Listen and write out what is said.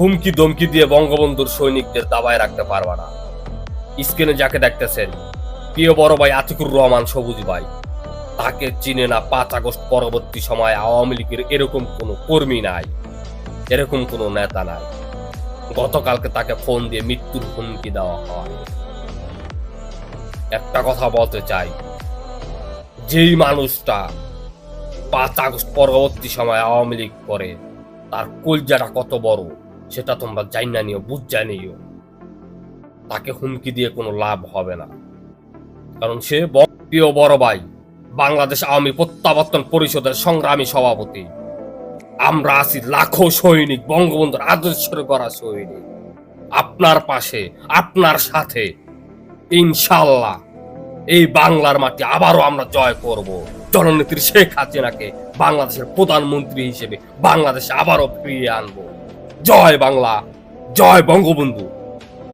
হুমকি দমকি দিয়ে বঙ্গবন্ধুর সৈনিকদের দাবায় রাখতে পারবা না। স্ক্রিনে যাকে দেখতেছেন, প্রিয় বড় ভাই আতিকুর রহমান সবুজ ভাই, তাকে চিনে না 5 আগস্ট পরবর্তী সময় আওয়ামী লীগের এরকম কোনো কর্মী নাই, এরকম কোনো নেতা নাই। গতকালকে তাকে ফোন দিয়ে মৃত্যুর হুমকি দেওয়া হয়। একটা কথা বলতে চাই, যেই মানুষটা 5 আগস্ট পরবর্তী সময় আওয়ামী লীগ করে, তার কলজাটা কত বড় সেটা তোমরা জাইনা নিও, বুঝা নিও। তাকে হুমকি দিয়ে কোনো লাভ হবে না, কারণ সে প্রিয় বড় ভাই বাংলাদেশ আওয়ামী প্রত্যাবর্তন পরিষদের সংগ্রামী সভাপতি। আমরা আছি লাখো সৈনিক, বঙ্গবন্ধুর আদর্শের গড়া সৈনিক, আপনার পাশে, আপনার সাথে। ইনশাল্লাহ এই বাংলার মাটি আবারও আমরা জয় করব। জননেত্রী শেখ হাসিনাকে বাংলাদেশের প্রধানমন্ত্রী হিসেবে বাংলাদেশে আবারও ফিরিয়ে আনবো। জয় বাংলা, জয় বঙ্গবন্ধু।